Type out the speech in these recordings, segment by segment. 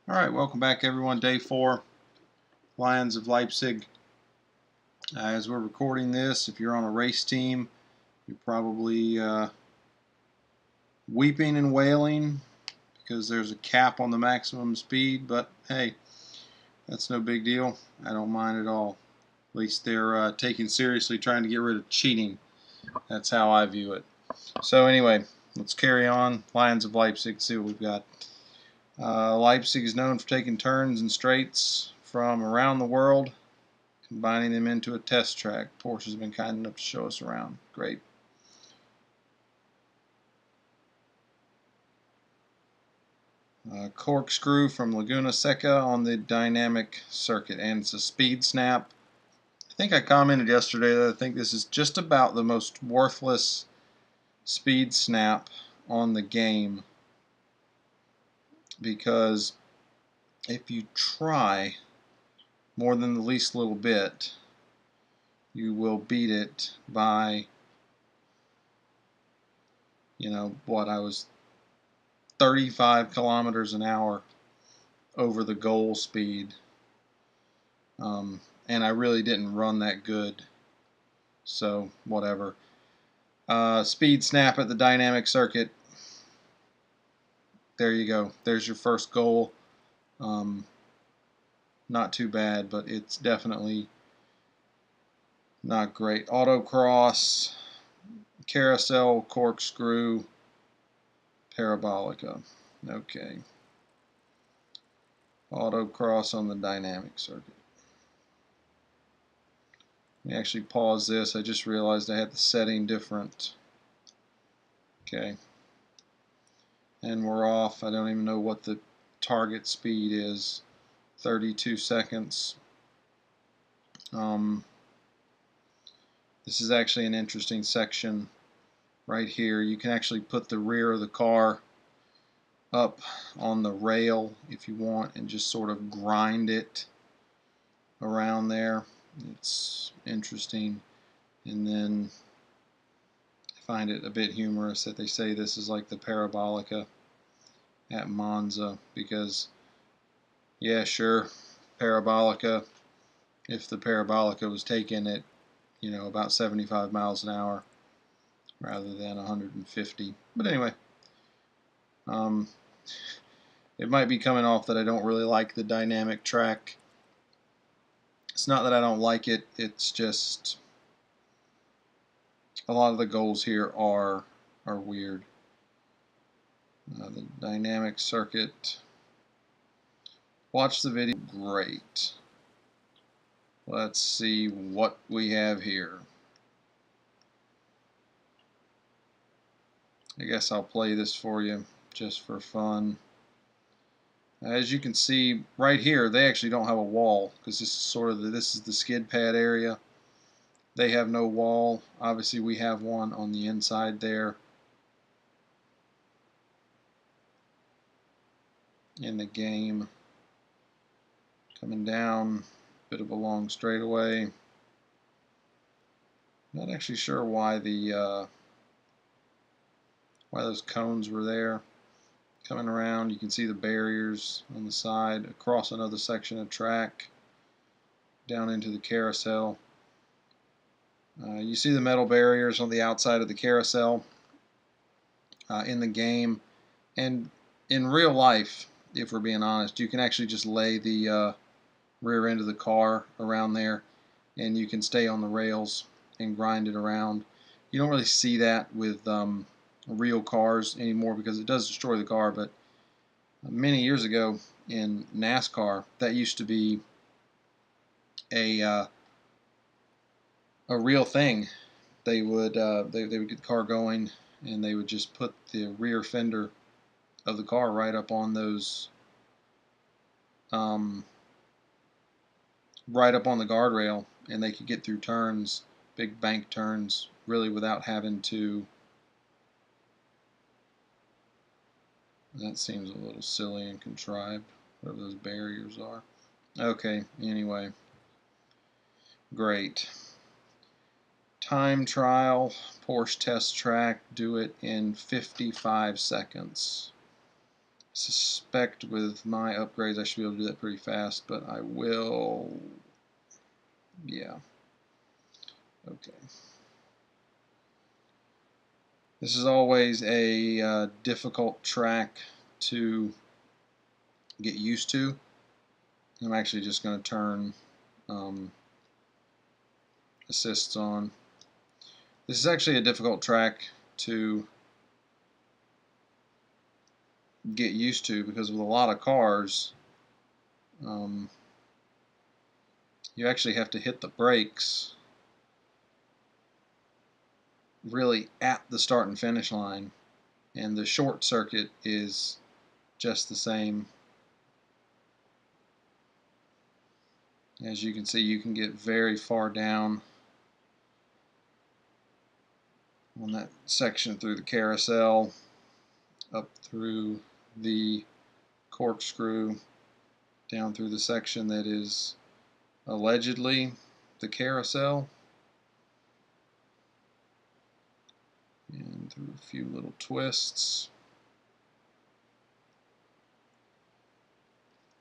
Alright, welcome back everyone. Day 4, Lions of Leipzig. As we're recording this, if you're on a race team, you're probably weeping and wailing because there's a cap on the maximum speed, but hey, that's no big deal. I don't mind at all. At least they're taking seriously trying to get rid of cheating. That's how I view it. So anyway, let's carry on. Lions of Leipzig, see what we've got. Leipzig is known for taking turns and straights from around the world, combining them into a test track. Porsche has been kind enough to show us around. Great. Corkscrew from Laguna Seca on the dynamic circuit, and it's a speed snap. I think I commented yesterday that I think this is just about the most worthless speed snap on the game, because if you try more than the least little bit, you will beat it by, what I was 35 kilometers an hour over the goal speed, and I really didn't run that good, so whatever. Speed snap at the dynamic circuit. There you go. There's your first goal. Not too bad, but it's definitely not great. Autocross, carousel, corkscrew, parabolica. Okay. Autocross on the dynamic circuit. Let me actually pause this. I just realized I had the setting different. Okay. And we're off. I don't even know what the target speed is. 32 seconds. This is actually an interesting section right here. You can actually put the rear of the car up on the rail if you want and just sort of grind it around there. It's interesting. And then I find it a bit humorous that they say this is like the Parabolica at Monza, because yeah, sure, Parabolica, if the Parabolica was taken at about 75 miles an hour rather than 150. But anyway, it might be coming off that I don't really like the dynamic track. It's not that I don't like it, it's just a lot of the goals here are weird. The dynamic circuit. Watch the video. Great. Let's see what we have here. I guess I'll play this for you just for fun. As you can see right here, they actually don't have a wall, because this is sort of this is the skid pad area. They have no wall. Obviously we have one on the inside there in the game. Coming down, bit of a long straightaway. Not actually sure why why those cones were there. Coming around, you can see the barriers on the side, across another section of track, down into the carousel. You see the metal barriers on the outside of the carousel in the game, and in real life, if we're being honest, you can actually just lay the rear end of the car around there, and you can stay on the rails and grind it around. You don't really see that with real cars anymore, because it does destroy the car, but many years ago in NASCAR, that used to be a real thing. They would get the car going, and they would just put the rear fender of the car right up on those right up on the guardrail, and they could get through turns, big bank turns, really without having to. That seems a little silly and contrived, whatever those barriers are. Okay, anyway. Great. Time trial, Porsche test track, do it in 55 seconds. suspect with my upgrades I should be able to do that pretty fast, but I will. Yeah. Okay. This is always a difficult track to get used to. I'm actually just going to turn assists on. This is actually a difficult track to get used to because with a lot of cars, you actually have to hit the brakes really at the start and finish line, and the short circuit is just the same. As you can see, you can get very far down on that section through the carousel, up through the corkscrew, down through the section that is allegedly the carousel, and through a few little twists.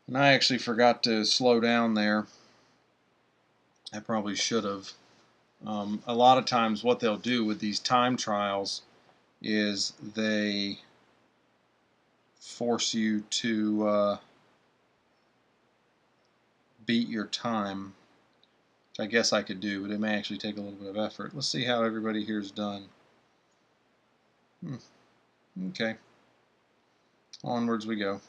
And I actually forgot to slow down there. I probably should have. A lot of times what they'll do with these time trials is they force you to beat your time, which I guess I could do, but it may actually take a little bit of effort. Let's see how everybody here is done. Okay. Onwards we go.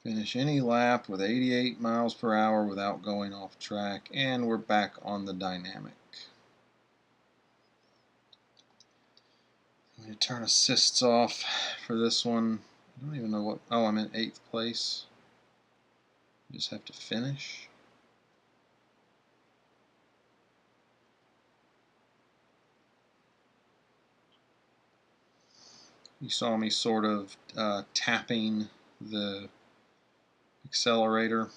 Finish any lap with 88 miles per hour without going off track, and we're back on the dynamic. I'm going to turn assists off for this one. I don't even know what. Oh, I'm in 8th place. Just have to finish. You saw me sort of tapping the accelerator.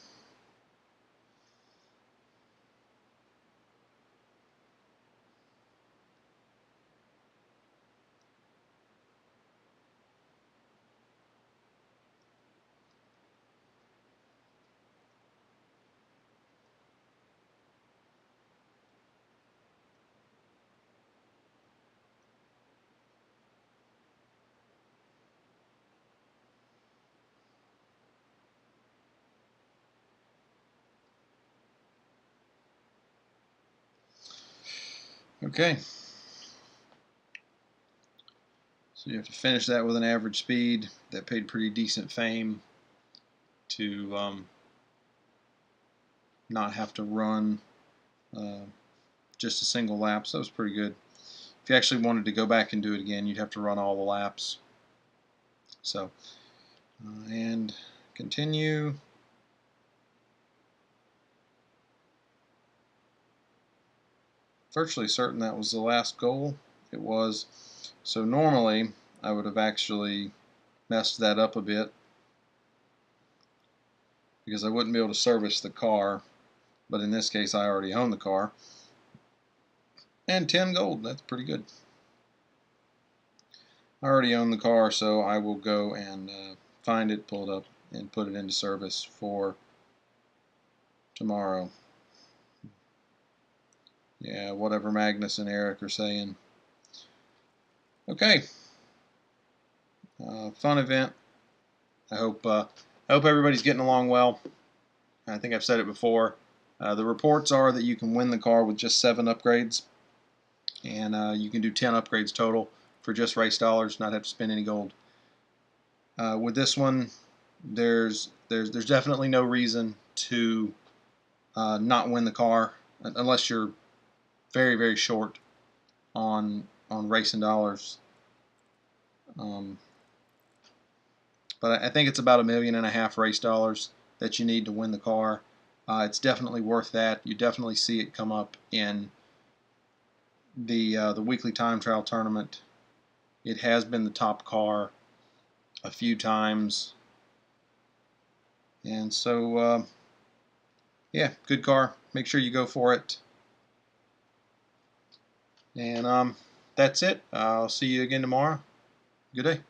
Okay. So you have to finish that with an average speed. That paid pretty decent fame to not have to run just a single lap. So that was pretty good. If you actually wanted to go back and do it again, you'd have to run all the laps. So, and continue. Virtually certain that was the last goal. It was. So normally I would have actually messed that up a bit because I wouldn't be able to service the car, but in this case I already own the car. And 10 gold, that's pretty good. I already own the car, so I will go and find it, pull it up, and put it into service for tomorrow. Yeah, whatever Magnus and Eric are saying. Okay. Fun event. I hope everybody's getting along well. I think I've said it before. The reports are that you can win the car with just 7 upgrades, and you can do 10 upgrades total for just race dollars, not have to spend any gold. With this one, there's definitely no reason to not win the car unless you're very, very short on racing dollars. But I think it's about $1.5 million race dollars that you need to win the car. It's definitely worth that. You definitely see it come up in the weekly time trial tournament. It has been the top car a few times, and so yeah, good car. make sure you go for it. And that's it. I'll see you again tomorrow. Good day.